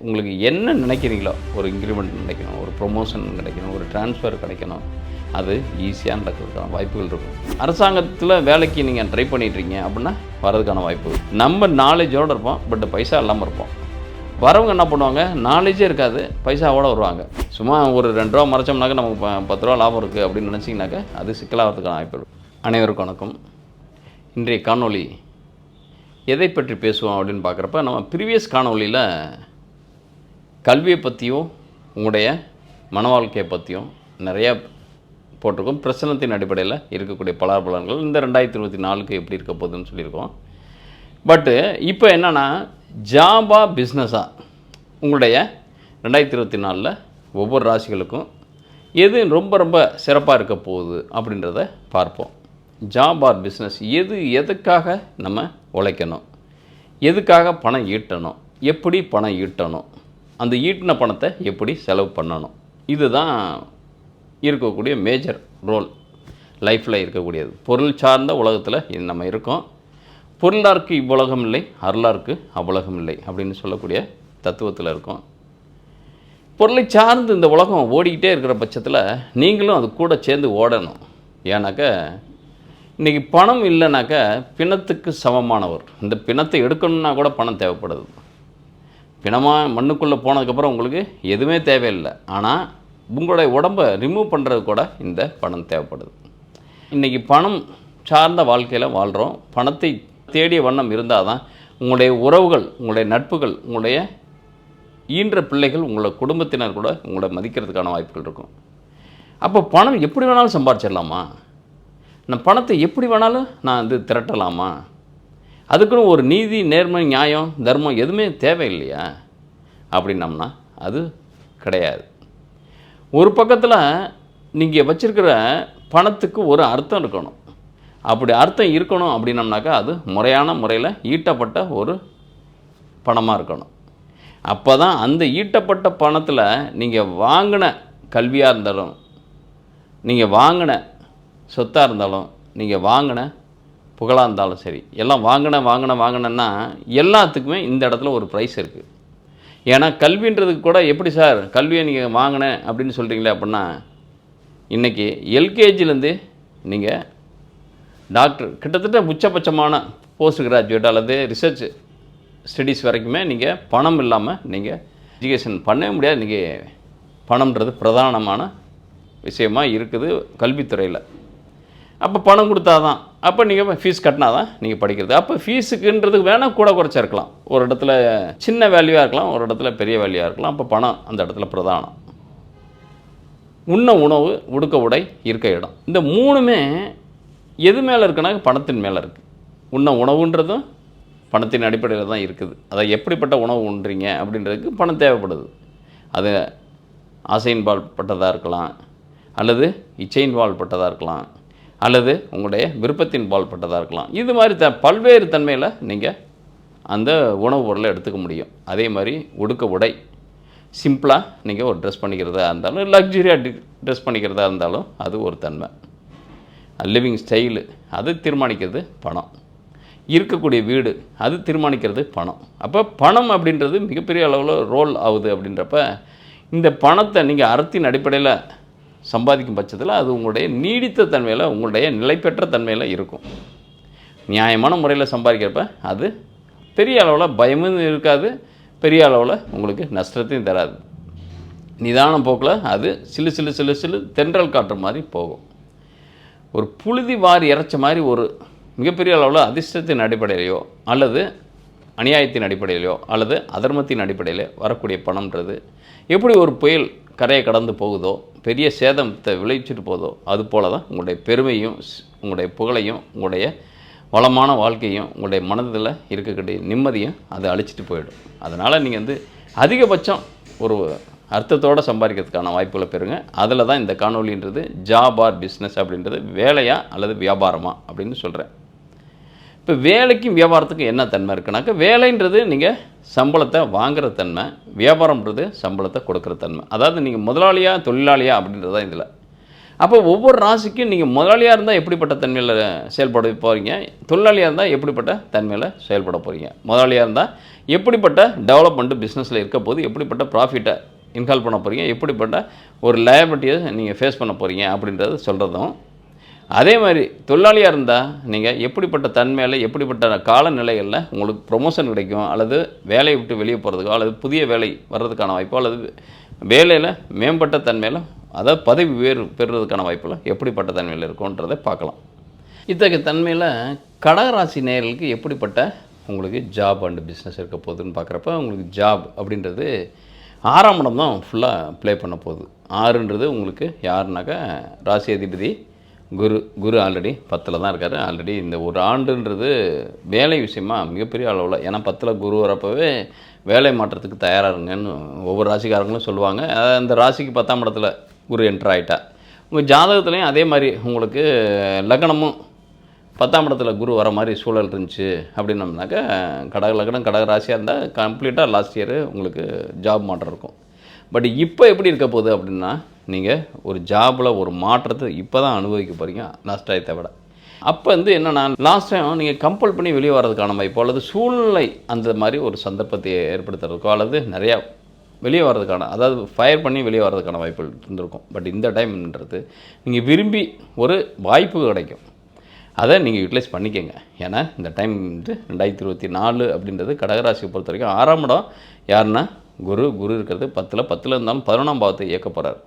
உங்களுக்கு என்ன நினைக்கிறீங்களோ, ஒரு இன்க்ரிமெண்ட் கிடைக்கணும், ஒரு ப்ரொமோஷன் கிடைக்கணும், ஒரு ட்ரான்ஸ்ஃபர் கிடைக்கணும், அது ஈஸியாக நடக்கிறதுக்கான வாய்ப்புகள் இருக்கும். அரசாங்கத்தில் வேலைக்கு நீங்கள் ட்ரை பண்ணிட்டுருக்கீங்க அப்படின்னா வரதுக்கான வாய்ப்பு. நம்ம நாலேஜோடு இருப்போம், பட் பைசா இல்லாமல் இருப்போம். வரவங்க என்ன பண்ணுவாங்க, நாலேஜே இருக்காது, பைசாவோடு வருவாங்க. சும்மா ஒரு 2 ரூபா மறைச்சோம்னாக்க நமக்கு 10 ரூபா லாபம் இருக்குது அப்படின்னு நினச்சிங்கனாக்க அது சிக்கலாகிறதுக்கான வாய்ப்பு இருக்கும். அனைவருக்கும் வணக்கம். இன்றைய காணொளி எதை பற்றி பேசுவோம் அப்படின்னு பார்க்குறப்ப, நம்ம ப்ரீவியஸ் காணொளியில் கல்வியை பற்றியும் உங்களுடைய மன வாழ்க்கையை பற்றியும் நிறையா போட்டிருக்கோம். பிரசனத்தின் அடிப்படையில் இருக்கக்கூடிய பலாபலன்கள் இந்த 2024க்கு எப்படி இருக்க போகுதுன்னு சொல்லியிருக்கோம். பட்டு இப்போ என்னென்னா, ஜாபா பிஸ்னஸா உங்களுடைய 2024 ஒவ்வொரு ராசிகளுக்கும் எது ரொம்ப ரொம்ப சிறப்பாக இருக்க போகுது அப்படின்றத பார்ப்போம். ஜாப் ஆர் பிஸ்னஸ், எதுக்காக நம்ம உழைக்கணும், எதுக்காக பணம் ஈட்டணும், எப்படி பணம் ஈட்டணும், அந்த ஈட்டின பணத்தை எப்படி செலவு பண்ணணும், இதுதான் இருக்கக்கூடிய மேஜர் ரோல் லைஃப்பில் இருக்கக்கூடியது. பொருள் சார்ந்த உலகத்தில் நம்ம இருக்கோம். பொருளாருக்கு இவ்வுலகம் இல்லை, அருளாருக்கு அவ்வுலகம் இல்லை அப்படின்னு சொல்லக்கூடிய தத்துவத்தில் இருக்கும். பொருளை சார்ந்து இந்த உலகம் ஓடிக்கிட்டே இருக்கிற பட்சத்தில் நீங்களும் அது கூட சேர்ந்து ஓடணும். ஏன்னாக்கா இன்றைக்கி பணம் இல்லைனாக்கா பிணத்துக்கு சமமானவர். இந்த பிணத்தை எடுக்கணுன்னா கூட பணம் தேவைப்படுது. பிணமாக மண்ணுக்குள்ளே போனதுக்கப்புறம் உங்களுக்கு எதுவுமே தேவையில்லை, ஆனால் உங்களுடைய உடம்பை ரிமூவ் பண்ணுறது கூட இந்த பணம் தேவைப்படுது. இன்றைக்கி பணம் சார்ந்த வாழ்க்கையில் வாழ்கிறோம். பணத்தை தேடிய வண்ணம் இருந்தால் தான் உங்களுடைய உறவுகள், உங்களுடைய நட்புகள், உங்களுடைய ஈன்ற பிள்ளைகள், உங்களோட குடும்பத்தினர் கூட உங்களை மதிக்கிறதுக்கான வாய்ப்புகள் இருக்கும். அப்போ பணம் எப்படி வேணாலும் சம்பாரிச்சிடலாமா, நான் பணத்தை எப்படி வேணாலும் நான் திரட்டலாமா, அதுக்குன்னு ஒரு நீதி, நேர்மை, நியாயம், தர்மம் எதுவுமே தேவையில்லையா அப்படின்னம்னா அது கிடையாது. ஒரு பக்கத்தில் நீங்கள் வச்சுருக்கிற பணத்துக்கு ஒரு அர்த்தம் இருக்கணும். அப்படி அர்த்தம் இருக்கணும் அப்படின்னம்னாக்கா அது முறையான முறையில் ஈட்டப்பட்ட ஒரு பணமாக இருக்கணும். அப்போ தான் அந்த ஈட்டப்பட்ட பணத்தில் நீங்கள் வாங்கின கல்வியாக இருந்தாலும், நீங்கள் வாங்கின சொத்தாக இருந்தாலும், நீங்கள் வாங்கின புகழாக இருந்தாலும் சரி, எல்லாம் வாங்கினேன்னா எல்லாத்துக்குமே இந்த இடத்துல ஒரு ப்ரைஸ் இருக்குது. ஏன்னா கல்வின்றதுக்கு கூட எப்படி சார் கல்வியை நீங்கள் வாங்கினேன் அப்படின்னு சொல்கிறீங்களே அப்படின்னா, இன்றைக்கி எல்கேஜிலேருந்து நீங்கள் டாக்டர் கிட்டத்தட்ட உச்சபட்சமான போஸ்ட் கிராஜுவேட் அல்லது ரிசர்ச் ஸ்டடீஸ் வரைக்குமே நீங்கள் பணம் இல்லாமல் நீங்கள் எஜுகேஷன் பண்ணவே முடியாது. நீங்கள் பணம்ன்றது பிரதானமான விஷயமாக இருக்குது கல்வித்துறையில். அப்போ பணம் கொடுத்தா தான், அப்போ நீங்கள் ஃபீஸ் கட்டினா தான் நீங்கள் படிக்கிறது. அப்போ ஃபீஸுக்குன்றதுக்கு வேணால் கூட குறைச்சா இருக்கலாம். ஒரு இடத்துல சின்ன வேல்யூவாக இருக்கலாம், ஒரு இடத்துல பெரிய வேல்யூவாக இருக்கலாம். அப்போ பணம் அந்த இடத்துல பிரதானம். உண்ண உணவு, உடுக்க உடை, இருக்க இடம், இந்த மூணுமே எது மேலே இருக்குன்னா பணத்தின் மேலே இருக்குது. உண்ண உணவுன்றதும் பணத்தின் அடிப்படையில் தான் இருக்குது. அதை எப்படிப்பட்ட உணவு உண்றீங்க அப்படின்றதுக்கு பணம் தேவைப்படுது. அது ஆசையின்பால் பட்டதாக இருக்கலாம், அல்லது இச்சையின்பால் பட்டதாக இருக்கலாம், அல்லது உங்களுடைய விருப்பத்தின் பால் பட்டதாக இருக்கலாம். இது மாதிரி பல்வேறு தன்மையில் நீங்கள் அந்த உணவுப் பொருளை எடுத்துக்க முடியும். அதே மாதிரி உடுக்க உடை, சிம்பிளாக நீங்கள் ஒரு ட்ரெஸ் பண்ணிக்கிறதா இருந்தாலும், லக்ஸுரியாக ட்ரெஸ் பண்ணிக்கிறதா இருந்தாலும் அது ஒரு தன்மை. லிவிங் ஸ்டைலு அது தீர்மானிக்கிறது பணம். இருக்கக்கூடிய வீடு அது தீர்மானிக்கிறது பணம். அப்போ பணம் அப்படின்றது மிகப்பெரிய அளவில் ரோல் ஆகுது. அப்படின்றப்ப இந்த பணத்தை நீங்கள் அறத்தின் அடிப்படையில் சம்பாதிக்கும் பட்சத்தில் அது உங்களுடைய நீடித்த தன்மையில், உங்களுடைய நிலைபெற்ற தன்மையில் இருக்கும். நியாயமான முறையில் சம்பாதிக்கிறப்ப அது பெரிய அளவில் பயமும் இருக்காது, பெரிய அளவில் உங்களுக்கு நஷ்டத்தையும் தராது. நிதான போக்கில் அது சிலு சிலு சிலு சிலு தென்றல் காற்று மாதிரி போகும். ஒரு புழுதி வாரி இறைச்ச மாதிரி ஒரு மிகப்பெரிய அளவில் அதிர்ஷ்டத்தின் அடிப்படையிலையோ அல்லது அநியாயத்தின் அடிப்படையிலையோ அல்லது அதர்மத்தின் அடிப்படையில் வரக்கூடிய பணம்ன்றது எப்படி ஒரு புயல் கரையை கடந்து போகுதோ, பெரிய சேதத்தை விளைவிச்சிட்டு போதோ, அது போல தான் உங்களுடைய பெருமையும், உங்களுடைய புகழையும், உங்களுடைய வளமான வாழ்க்கையும், உங்களுடைய மனதில் இருக்கக்கூடிய நிம்மதியும் அதை அழிச்சிட்டு போயிடும். அதனால் நீங்கள் அதிகபட்சம் ஒரு அர்த்தத்தோடு சம்பாதிக்கிறதுக்கான வாய்ப்புகளை பெறுங்க. அதில் தான் இந்த காணொலின்றது ஜாப் ஆர் பிஸ்னஸ் அப்படின்றது வேலையா அல்லது வியாபாரமா அப்படின்னு சொல்கிறேன். இப்போ வேலைக்கும் வியாபாரத்துக்கும் என்ன தன்மை இருக்குனாக்கா, வேலைன்றது நீங்கள் சம்பளத்தை வாங்குகிற தன்மை, வியாபாரம்ன்றது சம்பளத்தை கொடுக்குற தன்மை. அதாவது நீங்கள் முதலாளியா தொழிலாளியா அப்படின்றது தான் இதில். அப்போ ஒவ்வொரு ராசிக்கும் நீங்கள் முதலாளியாக இருந்தால் எப்படிப்பட்ட தன்மையில் செயல்பட போகிறீங்க, தொழிலாளியாக இருந்தால் எப்படிப்பட்ட தன்மையில் செயல்பட போகிறீங்க. முதலாளியாக இருந்தால் எப்படிப்பட்ட டெவலப்மெண்ட்டு பிஸ்னஸில் இருக்க போது, எப்படிப்பட்ட ப்ராஃபிட்டை இன்கால் பண்ண போகிறீங்க, எப்படிப்பட்ட ஒரு லயபிலிட்டியை நீங்கள் ஃபேஸ் பண்ண போகிறீங்க அப்படின்றது சொல்கிறதும், அதே மாதிரி தொழிலாளியாக இருந்தால் நீங்கள் எப்படிப்பட்ட தன்மையில் எப்படிப்பட்ட காலநிலைகளில் உங்களுக்கு ப்ரொமோஷன் கிடைக்கும், அல்லது வேலையை விட்டு வெளியே போகிறதுக்கோ, அல்லது புதிய வேலை வர்றதுக்கான வாய்ப்போ, அல்லது வேலையில் மேம்பட்ட தன்மையில் அதாவது பதவி உயர்வு பெறுறதுக்கான வாய்ப்பில் எப்படிப்பட்ட தன்மையில் இருக்குன்றதை பார்க்கலாம். இத்தகைய தன்மையில் கடகராசி நேயர்களுக்கு எப்படிப்பட்ட உங்களுக்கு ஜாப் அண்டு பிஸ்னஸ் இருக்க போகுதுன்னு பார்க்குறப்ப, உங்களுக்கு ஜாப் அப்படின்றது 6ஆம் இடம் தான் ஃபுல்லாக ப்ளே பண்ண போகுது. 6ன்றது உங்களுக்கு யாருனாக்கா ராசி அதிபதி குரு ஆல்ரெடி 10ல் தான் இருக்கார். ஆல்ரெடி இந்த ஒரு ஆண்டுன்றது வேலை விஷயமா மிகப்பெரிய அளவில், ஏன்னா 10ல் குரு வரப்போவே வேலை மாற்றத்துக்கு தயாராக இருங்கன்னு ஒவ்வொரு ராசிக்காரங்களும் சொல்லுவாங்க. அந்த ராசிக்கு 10ஆம் இடத்துல குரு என்ட்ரு ஆகிட்டா, உங்கள் ஜாதகத்துலேயும் அதே மாதிரி உங்களுக்கு லக்னமும் 10ஆம் இடத்துல குரு வர மாதிரி சூழல் இருந்துச்சு அப்படின்னம்னாக்கா, கடக லக்னம் கடக ராசியாக இருந்தால் கம்ப்ளீட்டாக லாஸ்ட் இயர் உங்களுக்கு ஜாப் மாற்றம் இருக்கும். பட் இப்போ எப்படி இருக்க போகுது அப்படின்னா, நீங்கள் ஒரு ஜாபில் ஒரு மாற்றத்தை இப்போ தான் அனுபவிக்க போகிறீங்க லாஸ்ட் டயத்தை விட. அப்போ என்னென்னா, லாஸ்ட் டைம் நீங்கள் கம்பல் பண்ணி வெளியே வர்றதுக்கான வாய்ப்போ, அல்லது சூழ்நிலை அந்த மாதிரி ஒரு சந்தர்ப்பத்தை ஏற்படுத்துறதுக்கோ, அல்லது நிறையா வெளியே வர்றதுக்கான, அதாவது ஃபயர் பண்ணி வெளியே வர்றதுக்கான வாய்ப்புகள் இருந்திருக்கும். பட் இந்த டைம்ன்றது நீங்கள் விரும்பி ஒரு வாய்ப்பு கிடைக்கும், அதை நீங்கள் யூட்டிலைஸ் பண்ணிக்கோங்க. ஏன்னா இந்த டைம் 2024 அப்படின்றது கடகராசியை பொறுத்த வரைக்கும் 6ஆம் இடம் யாருன்னா குரு இருக்கிறது 10ல் இருந்தாலும் 11ஆம் பாவத்தை இயக்க போகிறார்,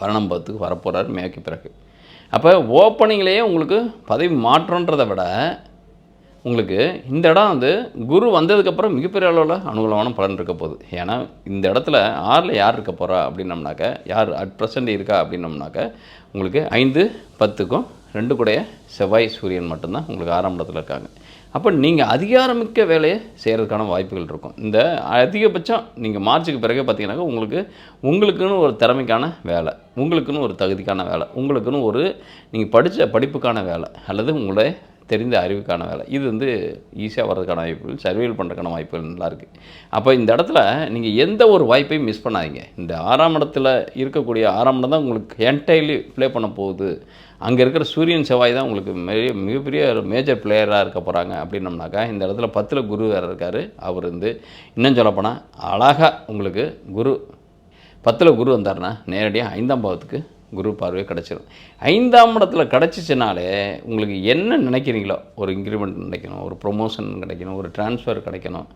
12ஆம் பாவத்துக்கு வரப்போகிறார் மேற்கு பிறகு. அப்போ ஓப்பனிங்லேயே உங்களுக்கு பதவி மாற்றன்றதை விட உங்களுக்கு இந்த இடம் குரு வந்ததுக்கப்புறம் மிகப்பெரிய அளவில் அனுகூலமான பலன் இருக்க போகுது. ஏன்னா இந்த இடத்துல 6ல் யார் இருக்க போகிறா அப்படின்னம்னாக்க, யார் அட் ப்ரெசண்ட் இருக்கா அப்படின்னம்னாக்க, உங்களுக்கு 5, 10க்கும் 2 கூடைய செவ்வாய் சூரியன் மட்டும்தான் உங்களுக்கு 6ஆம் இடத்துல இருக்காங்க. அப்போ நீங்கள் அதிகாரமிக்க வேலையை செய்கிறதுக்கான வாய்ப்புகள் இருக்கும். இந்த அதிகபட்சம் நீங்கள் மார்ச்சுக்கு பிறகு பார்த்தீங்கன்னாக்கா, உங்களுக்குன்னு ஒரு திறமைக்கான வேலை, உங்களுக்குன்னு ஒரு தகுதிக்கான வேலை, உங்களுக்குன்னு ஒரு நீங்கள் படித்த படிப்புக்கான வேலை, அல்லது உங்களுடைய தெரிந்த அறிவுக்கான வேலை, இது ஈஸியாக வர்றதுக்கான வாய்ப்புகள், சர்வைவல் பண்ணுறதுக்கான வாய்ப்புகள் நல்லா இருக்குது. அப்போ இந்த இடத்துல நீங்கள் எந்த ஒரு வாய்ப்பையும் மிஸ் பண்ணாதீங்க. இந்த 6ஆம் இடத்துல இருக்கக்கூடிய 6ஆம் இடம் தான் உங்களுக்கு என்டையர்லி ப்ளே பண்ண போகுது. அங்கே இருக்கிற சூரியன் செவ்வாய் தான் உங்களுக்கு மிகப்பெரிய மேஜர் பிளேயராக இருக்க போகிறாங்க அப்படின்னம்னாக்கா, இந்த இடத்துல 10ல் குரு வேறு இருக்கார். அவர் இன்னும் சொல்லப்போனால் அழகாக உங்களுக்கு 10ல் குரு வந்தார்னா நேரடியாக 5ஆம் பாவத்துக்கு குரு பார்வையை கிடச்சிடும். 5ஆம் இடத்துல கிடச்சிச்சினாலே உங்களுக்கு என்ன நினைக்கிறீங்களோ, ஒரு இன்க்ரிமெண்ட் கிடைக்கணும், ஒரு ப்ரொமோஷன் கிடைக்கணும், ஒரு ட்ரான்ஸ்ஃபர் கிடைக்கணும்,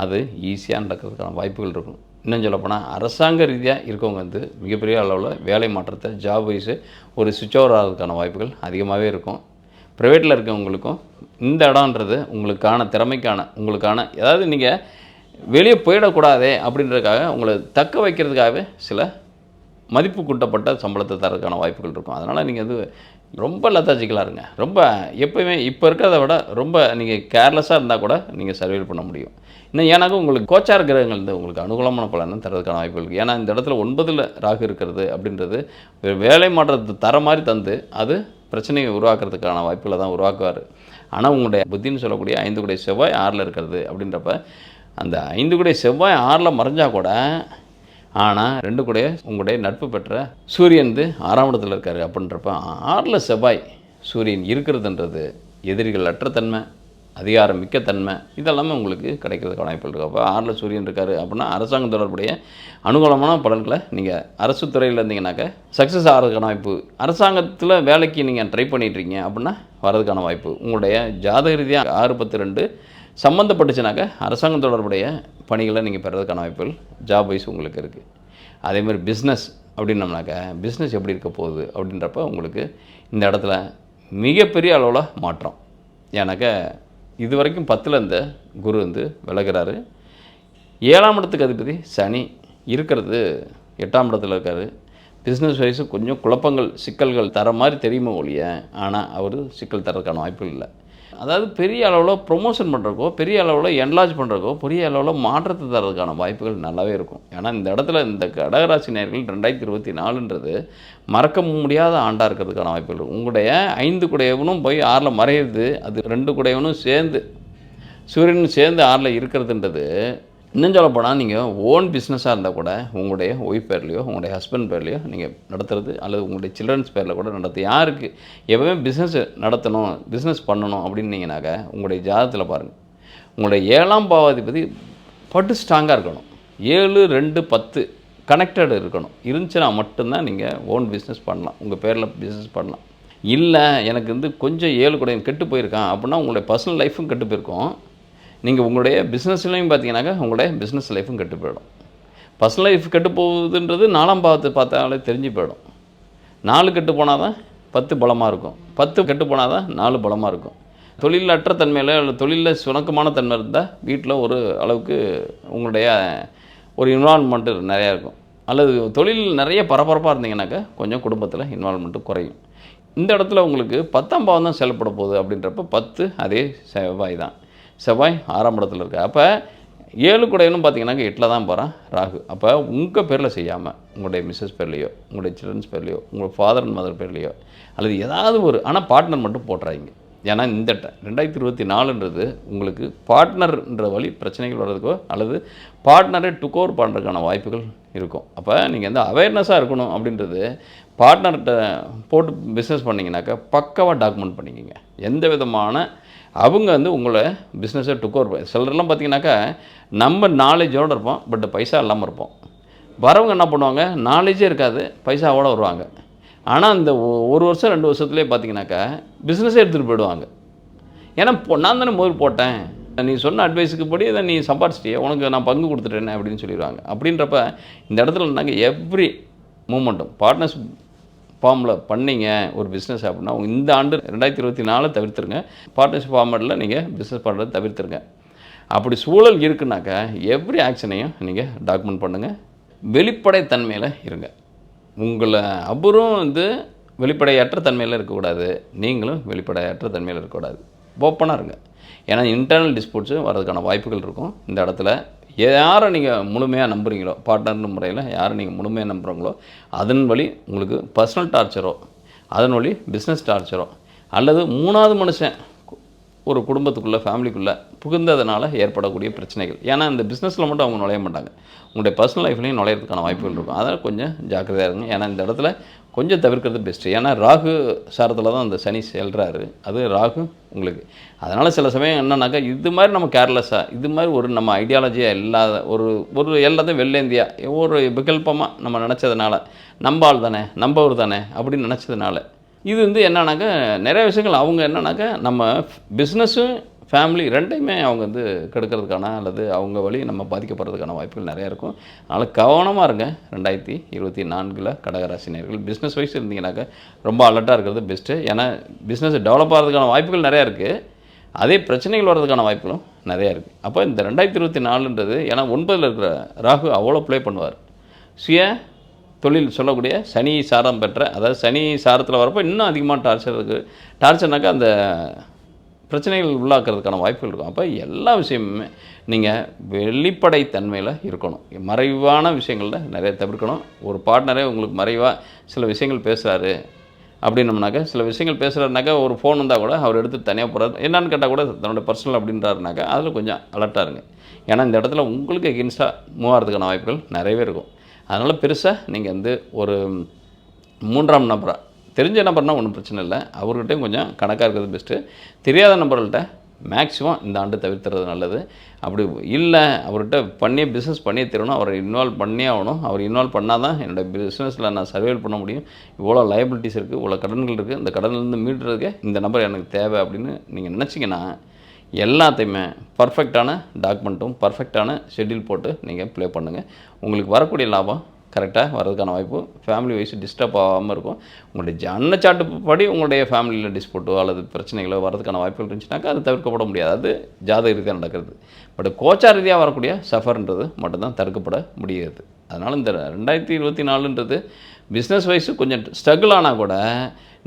அது ஈஸியாக நடக்கிறதுக்கான வாய்ப்புகள் இருக்கும். இன்னும் சொல்லப்போனால் அரசாங்க ரீதியாக இருக்கவங்க மிகப்பெரிய அளவில் வேலை மாற்றத்தை ஜாப் வைஸு ஒரு சுவிட்ச் ஓவர் ஆகிறதுக்கான வாய்ப்புகள் அதிகமாகவே இருக்கும். ப்ரைவேட்டில் இருக்கவங்களுக்கும் இந்த இடம்ன்றது உங்களுக்கான திறமைக்கான, உங்களுக்கான, அதாவது நீங்கள் வெளியே போயிடக்கூடாதே அப்படின்றதுக்காக உங்களை தக்க வைக்கிறதுக்காகவே சில மதிப்பு கூட்டப்பட்ட சம்பளத்தை தரதுக்கான வாய்ப்புகள் இருக்கும். அதனால் நீங்கள் ரொம்ப லத்தாஜிக்கலாக இருங்க. ரொம்ப எப்போயுமே இப்போ இருக்கிறத விட ரொம்ப நீங்கள் கேர்லெஸ்ஸாக இருந்தால் கூட நீங்கள் சர்வைவ் பண்ண முடியும். இன்னும் ஏன்னாக்க உங்களுக்கு கோச்சார கிரகங்கள் உங்களுக்கு அனுகூலமான பலனை தரதுக்கான வாய்ப்புகள் இருக்குது. ஏன்னா இந்த இடத்துல 9ல் ராகு இருக்கிறது அப்படின்றது வேலை மாற்றத்தை தர மாதிரி தந்து அது பிரச்சனையை உருவாக்குறதுக்கான வாய்ப்புகளை தான் உருவாக்குவார். ஆனால் உங்களுடைய புத்தின்னு சொல்லக்கூடிய 5 கூடைய செவ்வாய் 6ல் இருக்கிறது அப்படின்றப்ப, அந்த 5 கூடைய செவ்வாய் 6ல் மறைஞ்சால் கூட, ஆனால் 2 கூடைய உங்களுடைய நட்பு பெற்ற சூரியன் 6ஆம் இடத்துல இருக்கார். அப்படின்றப்ப 6ல் செவ்வாய் சூரியன் இருக்கிறதுன்றது எதிரிகள் அற்ற தன்மை, அதிகாரம் மிக்க தன்மை, இதெல்லாமே உங்களுக்கு கிடைக்கிறதுக்கான வாய்ப்புகள் இருக்குது. அப்போ 6ல் சூரியன் இருக்கார் அப்படின்னா அரசாங்கம் தொடர்புடைய அனுகூலமான பலன்களை நீங்கள் அரசு துறையில் இருந்தீங்கன்னாக்க சக்ஸஸ் ஆகிறதுக்கான வாய்ப்பு, அரசாங்கத்தில் வேலைக்கு நீங்கள் ட்ரை பண்ணிட்டுருக்கீங்க அப்படின்னா வரதுக்கான வாய்ப்பு, உங்களுடைய ஜாதக ரீதியாக 6-10-2 சம்மந்தப்பட்டுச்சுனாக்க அரசாங்கம் தொடர்புடைய பணிகளை நீங்கள் பெறதுக்கான வாய்ப்புகள் ஜாப் வைஸ் உங்களுக்கு இருக்குது. அதேமாதிரி பிஸ்னஸ் அப்படின்னம்னாக்க, பிஸ்னஸ் எப்படி இருக்க போகுது அப்படின்றப்ப உங்களுக்கு இந்த இடத்துல மிகப்பெரிய அளவில் மாற்றம். ஏன்னாக்க இது வரைக்கும் 10ல் இருந்த குரு விலகிறாரு. 7ஆம் இடத்துக்கு அதிபதி சனி இருக்கிறது 8ஆம் இடத்துல இருக்கார். பிஸ்னஸ் வைஸு கொஞ்சம் குழப்பங்கள் சிக்கல்கள் தர மாதிரி தெரியுமோ ஒழிய, ஆனால் அவர் சிக்கல் தரதுக்கான வாய்ப்புகள் இல்லை. அதாவது பெரிய அளவில் ப்ரொமோஷன் பண்ணுறக்கோ, பெரிய அளவில் என்லார்ஜ் பண்ணுறக்கோ, பெரிய அளவில் மாற்றத்தை தரதுக்கான வாய்ப்புகள் நல்லாவே இருக்கும். ஏன்னா இந்த இடத்துல இந்த கடகராசி நேயர்கள் 2024ன்றது மறக்க முடியாத ஆண்டாக இருக்கிறதுக்கான வாய்ப்புகள் இருக்கும். உங்களுடைய 5 கூடையவனும் போய் 6ல் மறையிறது, அது 2 கூடையவனும் சேர்ந்து சூரியனும் சேர்ந்து 6ல் இருக்கிறதுன்றது இன்னும் சொல்ல போனால் நீங்கள் ஓன் பிஸ்னஸாக இருந்தால் கூட உங்களுடைய ஒய்ஃப் பேர்லையோ உங்களுடைய ஹஸ்பண்ட் பேர்லையோ நீங்கள் நடத்துறது அல்லது உங்களுடைய சில்ட்ரன்ஸ் பேரில் கூட நடத்து. யாருக்கு எப்போவுமே பிஸ்னஸ் நடத்தணும், பிஸ்னஸ் பண்ணணும் அப்படின்னீங்கனாக்க உங்களுடைய ஜாதகத்தில் பாருங்கள், உங்களுடைய 7ஆம் பாவாதிபதி பட்டு ஸ்ட்ராங்காக இருக்கணும். 7, 2, 10 கனெக்டட் இருக்கணும். இருந்துச்சுன்னா மட்டும்தான் நீங்கள் ஓன் பிஸ்னஸ் பண்ணலாம், உங்கள் பேரில் பிஸ்னஸ் பண்ணலாம். இல்லை எனக்கு கொஞ்சம் 7 கூட கெட்டு போயிருக்கான் அப்படின்னா உங்களுடைய பர்சனல் லைஃப்பும் கெட்டு போயிருக்கும். நீங்கள் உங்களுடைய பிஸ்னஸ்லையும் பார்த்தீங்கன்னாக்கா உங்களுடைய பிஸ்னஸ் லைஃப்பும் கெட்டு போயிடும். பர்சனல் லைஃப் கெட்டு போகுதுன்றது 4ஆம் பாவத்தை பார்த்தாலே தெரிஞ்சு போயிடும். 4 கெட்டு போனால் தான் 10 பலமாக இருக்கும், 10 கெட்டு போனால் தான் 4 பலமாக இருக்கும். தொழிலில் அற்ற தன்மையில் இல்லை தொழிலில் சுணக்கமான தன்மை இருந்தால் வீட்டில் ஒரு அளவுக்கு உங்களுடைய ஒரு இன்வால்மெண்ட்டு நிறையா இருக்கும். அல்லது தொழில் நிறைய பரபரப்பாக இருந்தீங்கன்னாக்கா கொஞ்சம் குடும்பத்தில் இன்வால்மெண்ட்டு குறையும். இந்த இடத்துல உங்களுக்கு 10ஆம் பாவம் தான் செயல்பட போகுது அப்படின்றப்ப 10 அதே செவ்வாய் தான். செவ்வாய் 6ஆம் இடத்துல இருக்குது. அப்போ 7 கூடையனும் பார்த்தீங்கன்னாக்க 8ல் தான் போகிறான் ராகு. அப்போ உங்கள் பேரில் செய்யாமல் உங்களுடைய மிஸ்ஸஸ் பேர்லையோ உங்களுடைய சில்ட்ரன்ஸ் பேர்லையோ உங்கள் ஃபாதர் அண்ட் மதர் பேர்லையோ அல்லது ஏதாவது ஒரு ஆனால் பார்ட்னர் மட்டும் போட்டுறாங்க. ஏன்னா இந்த 2024ன்றது உங்களுக்கு பார்ட்னர்ன்ற வழி பிரச்சனைகள் வர்றதுக்கோ அல்லது பார்ட்னரை டுக் ஓவர் பண்ணுறதுக்கான வாய்ப்புகள் இருக்கும். அப்போ நீங்கள் அவேர்னஸாக இருக்கணும் அப்படின்றது பார்ட்னர்கிட்ட போட்டு பிஸ்னஸ் பண்ணிங்கனாக்கா பக்காவாக டாக்குமெண்ட் பண்ணிக்கிங்க. எந்த விதமான அவங்க உங்களை பிஸ்னஸை டுக் ஓவர் சிலர்லாம் பார்த்தீங்கன்னாக்கா நம்ம நாலேஜோடு இருப்போம், பட் பைசா இல்லாமல் இருப்போம். வரவங்க என்ன பண்ணுவாங்க, நாலேஜே இருக்காது, பைசாவோடு வருவாங்க. ஆனால் இந்த 1 வருஷம் 2 வருஷத்துலேயே பார்த்தீங்கன்னாக்கா பிஸ்னஸே எடுத்துகிட்டு போயிடுவாங்க. ஏன்னா நான் தானே முதல் போட்டேன், நீ சொன்ன அட்வைஸுக்கு படி இதை நீ சம்பாரிச்சிட்டியே, உனக்கு நான் பங்கு கொடுத்துட்டேன்னு அப்படின்னு சொல்லிடுவாங்க. அப்படின்றப்ப இந்த இடத்துல நாங்கள் எவ்ரி மூமெண்ட்டும் பார்ட்னர்ஷிப் ஃபார்மில் பண்ணிங்க ஒரு பிஸ்னஸ் அப்படின்னா இந்த ஆண்டு 2024 தவிர்த்துருங்க. பார்ட்னர்ஷிப் ஃபார்மேட்டில் நீங்கள் பிஸ்னஸ் பண்ணுறது தவிர்த்துருங்க. அப்படி சூழல் இருக்குனாக்கா எவ்ரி ஆக்ஷனையும் நீங்கள் டாக்குமெண்ட் பண்ணுங்கள். வெளிப்படைத்தன்மையில் இருங்க. உங்களை அப்புறம் வெளிப்படையற்ற தன்மையில் இருக்கக்கூடாது, நீங்களும் வெளிப்படையற்ற தன்மையில் இருக்கக்கூடாது. ஓப்பனாக இருங்க. ஏன்னா இன்டர்னல் டிஸ்பியூட்ஸு வர்றதுக்கான வாய்ப்புகள் இருக்கும். இந்த இடத்துல யாரை நீங்கள் முழுமையாக நம்புகிறீங்களோ, பார்ட்னர்னு முறையில் யாரை நீங்கள் முழுமையாக நம்புகிறீங்களோ அதன் வழி உங்களுக்கு பர்சனல் டார்ச்சரோ அதன் வழி பிஸ்னஸ் டார்ச்சரோ அல்லது 3வது மனுஷன் ஒரு குடும்பத்துக்குள்ளே ஃபேமிலிக்குள்ளே புகுந்ததுனால ஏற்படக்கூடிய பிரச்சனைகள். ஏன்னா இந்த பிஸ்னஸில் மட்டும் அவங்க நுழைய மாட்டாங்க, உங்களுடைய பர்சனல் லைஃப்லையும் நுழையிறதுக்கான வாய்ப்புகள் இருக்கும். அதனால் கொஞ்சம் ஜாக்கிரதையாக இருங்க. ஏன்னா இந்த இடத்துல கொஞ்சம் தவிர்க்கிறது பெஸ்ட்டு. ஏன்னா ராகு சாரத்தில் தான் அந்த சனி செல்கிறாரு, அது ராகு உங்களுக்கு. அதனால் சில சமயம் என்னன்னாக்கா இது மாதிரி நம்ம கேர்லெஸ்ஸாக இது மாதிரி ஒரு நம்ம ஐடியாலஜியாக இல்லாத ஒரு எல்லாத்தையும் வெள்ளேந்தியாக ஒரு விகல்பமாக நம்ம நினச்சதுனால நம்ம ஆள் தானே நம்பவர் தானே அப்படின்னு நினச்சதுனால இது என்னன்னாக்கா நிறைய விஷயங்கள் அவங்க என்னன்னாக்கா நம்ம பிஸ்னஸும் ஃபேமிலி ரெண்டையுமே அவங்க கெடுக்கிறதுக்கான அல்லது அவங்க வழி நம்ம பாதிக்கப்படுறதுக்கான வாய்ப்புகள் நிறையா இருக்கும். அதனால் கவனமாக இருங்க. 2024 கடகராசினியர்கள் பிஸ்னஸ் வைஸ் இருந்தீங்கன்னாக்கா ரொம்ப அலர்ட்டாக இருக்கிறது பெஸ்ட்டு. ஏன்னா பிஸ்னஸ் டெவலப் ஆகிறதுக்கான வாய்ப்புகள் நிறையா இருக்குது, அதே பிரச்சனைகள் வர்றதுக்கான வாய்ப்புகளும் நிறையா இருக்குது. அப்போ இந்த 2024ன்றது ஏன்னா 9ல் இருக்கிற ராகு அவ்வளோ ப்ளே பண்ணுவார். சுய தொழில் சொல்லக்கூடிய சனி சாரம் பெற்ற, அதாவது சனி சாரத்தில் வரப்போ இன்னும் அதிகமாக டார்ச்சர் இருக்குது. டார்ச்சர்னாக்கா அந்த பிரச்சனைகள் உள்ளாக்கிறதுக்கான வாய்ப்புகள் இருக்கும். அப்போ எல்லா விஷயமுமே நீங்கள் வெளிப்படைத்தன்மையில் இருக்கணும். மறைவான விஷயங்களில் நிறைய தவிர்க்கணும். ஒரு பார்ட்னரே உங்களுக்கு மறைவாக சில விஷயங்கள் பேசுகிறாரு அப்படின்னம்னாக்கா, சில விஷயங்கள் பேசுகிறாருனாக்கா ஒரு ஃபோன் வந்தால் கூட அவர் எடுத்து தனியாக போகிறார், என்னன்னு கேட்டால் கூட தன்னுடைய பர்சனல் அப்படின்றாருனாக்கா அதில் கொஞ்சம் அலர்ட்டாக இருங்க. ஏன்னா இந்த இடத்துல உங்களுக்கு எகென்ஸ்டாக மூவ் ஆகிறதுக்கான வாய்ப்புகள் நிறையவே இருக்கும். அதனால் பெருசாக நீங்கள் ஒரு 3ஆம் நபராக தெரிஞ்ச நம்பர்னால் ஒன்றும் பிரச்சனை இல்லை, அவர்கிட்டையும் கொஞ்சம் கணக்காக இருக்கிறது பெஸ்ட்டு. தெரியாத நபர்கள்ட்ட மேக்ஸிமம் இந்த ஆண்டு தவிர்த்துறது நல்லது. அப்படி இல்லை அவர்கிட்ட பிஸ்னஸ் பண்ணியே தரணும், அவரை இன்வால்வ் பண்ணியே ஆகணும், அவர் இன்வால்வ் பண்ணால் தான் என்னோடய பிஸ்னஸில் நான் சர்வைவ் பண்ண முடியும், இவ்வளோ லைபிலிட்டிஸ் இருக்குது, இவ்வளோ கடன்கள் இருக்குது, இந்த கடன்லேருந்து மீட்டுறதுக்கே இந்த நம்பர் எனக்கு தேவை அப்படின்னு நீங்கள் நினச்சிங்கன்னா எல்லாத்தையுமே பர்ஃபெக்டான டாக்குமெண்ட்டும் பர்ஃபெக்டான ஷெட்யூல் போட்டு நீங்கள் ப்ளே பண்ணுங்கள். உங்களுக்கு வரக்கூடிய லாபம் கரெக்டாக வர்றதுக்கான வாய்ப்பு ஃபேமிலி வைஸ் டிஸ்டர்ப் ஆகாமல் இருக்கும். உங்களுடைய ஜன்னச்சாட்டு படி உங்களுடைய ஃபேமிலியில் டிஸ்பியூட்டோ அல்லது பிரச்சனைகளோ வரதுக்கான வாய்ப்புகள் இருந்துச்சுனாக்கா அது தவிர்க்கப்பட முடியாது, அது ஜாதக ரீதியாக நடக்கிறது. பட் கோச்சார் ரீதியாக வரக்கூடிய சஃபர்ன்றது மட்டும்தான் தடுக்கப்பட முடியாது. அதனால் இந்த 2024ன்றது பிஸ்னஸ் வைஸு கொஞ்சம் ஸ்ட்ரகிள் ஆனால் கூட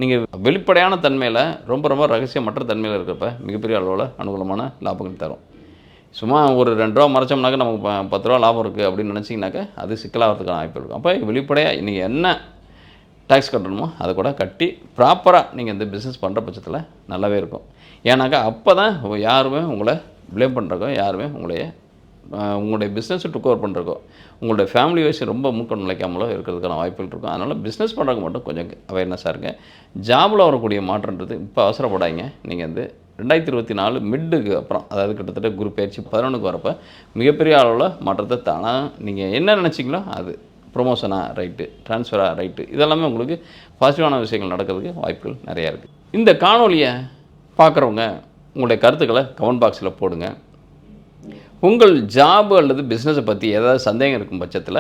நீங்கள் வெளிப்படையான தன்மையில் ரொம்ப ரொம்ப ரகசியமற்ற தன்மையில் இருக்கிறப்ப மிகப்பெரிய அளவில் அனுகூலமான லாபங்கள் தரும். சும்மா ஒரு 2 ரூபா மறைச்சோம்னாக்கா நமக்கு 10 ரூபா லாபம் இருக்குது அப்படின்னு நினச்சிங்கனாக்கா அது சிக்கலாகிறதுக்கான வாய்ப்பு இருக்கும். அப்போ வெளிப்படையாக நீங்கள் என்ன டேக்ஸ் கட்டணுமோ அதை கூட கட்டி ப்ராப்பராக நீங்கள் இந்த பிஸ்னஸ் பண்ணுற பட்சத்தில் நல்லாவே இருக்கும். ஏன்னாக்கா அப்போ தான் யாருமே உங்களை ப்ளேம் பண்ணுறக்கோ யாருமே உங்களைய உங்களுடைய பிஸ்னஸை டுக் ஓவர் பண்ணுறக்கோ உங்களுடைய ஃபேமிலி வைஸ் ரொம்ப மூக்க நுழைக்காமலோ இருக்கிறதுக்கான வாய்ப்புகள் இருக்கும். அதனால் பிஸ்னஸ் பண்ணுறவங்க மட்டும் கொஞ்சம் அவேர்னஸாக இருங்க. ஜாபில் வரக்கூடிய மாற்றன்றது இப்போ அவசரப்படாதீங்க. நீங்கள் வந்து 2024 மிட்டுக்கு அப்புறம், அதாவது கிட்டத்தட்ட குரு பயிற்சி 11க்கு வரப்போ மிகப்பெரிய அளவில் மாற்றத்தை தானாக நீங்கள் என்ன நினச்சிங்களோ அது ப்ரொமோஷனாக ரைட்டு, ட்ரான்ஸ்ஃபராக ரைட்டு, இதெல்லாமே உங்களுக்கு பாசிட்டிவான விஷயங்கள் நடக்கிறதுக்கு வாய்ப்புகள் நிறையா இருக்குது. இந்த காணொலியை பார்க்குறவங்க உங்களுடைய கருத்துக்களை கமெண்ட் பாக்ஸில் போடுங்க. உங்கள் ஜாபு அல்லது பிஸ்னஸை பற்றி ஏதாவது சந்தேகம் இருக்கும் பட்சத்தில்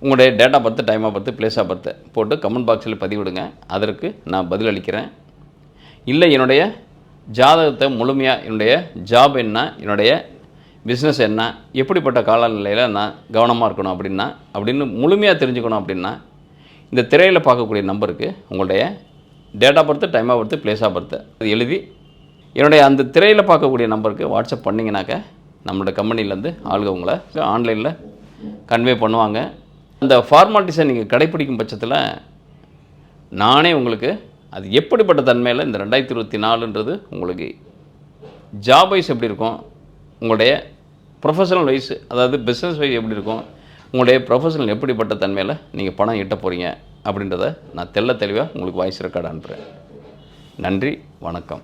உங்களுடைய date of birth, time of birth, place of birth போட்டு கமெண்ட் பாக்ஸில் பதிவிடுங்க. அதற்கு நான் பதிலளிக்கிறேன். இல்லை என்னுடைய ஜாதகத்தை முழுமையாக, என்னுடைய ஜாப் என்ன, என்னுடைய பிஸ்னஸ் என்ன, எப்படிப்பட்ட காலநிலையில் நான் கவனமாக இருக்கணும் அப்படின்னு முழுமையாக தெரிஞ்சுக்கணும் அப்படின்னா இந்த திரையில் பார்க்கக்கூடிய நம்பருக்கு உங்களுடைய date of birth, time of birth, place of birth அது எழுதி என்னுடைய அந்த திரையில் பார்க்கக்கூடிய நம்பருக்கு வாட்ஸ்அப் பண்ணிங்கனாக்க நம்மளோட கம்பெனிலேருந்து ஆளுங்க உங்களை ஆன்லைனில் கன்வே பண்ணுவாங்க. அந்த ஃபார்மாலிட்டிஸை நீங்கள் கடைப்பிடிக்கும் பட்சத்தில் நானே உங்களுக்கு அது எப்படிப்பட்ட தன்மையில் இந்த 2024ன்றது உங்களுக்கு ஜாப் வைஸ் எப்படி இருக்கும், உங்களுடைய ப்ரொஃபஷனல் வைஸ், அதாவது பிஸ்னஸ் வைஸ் எப்படி இருக்கும், உங்களுடைய ப்ரொஃபஷனல் எப்படிப்பட்ட தன்மையில் நீங்கள் பணம் ஈட்ட போகிறீங்க அப்படின்றத நான் தெளிவாக உங்களுக்கு வாய்ஸ் ரெக்கார்டு அனுப்புகிறேன். நன்றி, வணக்கம்.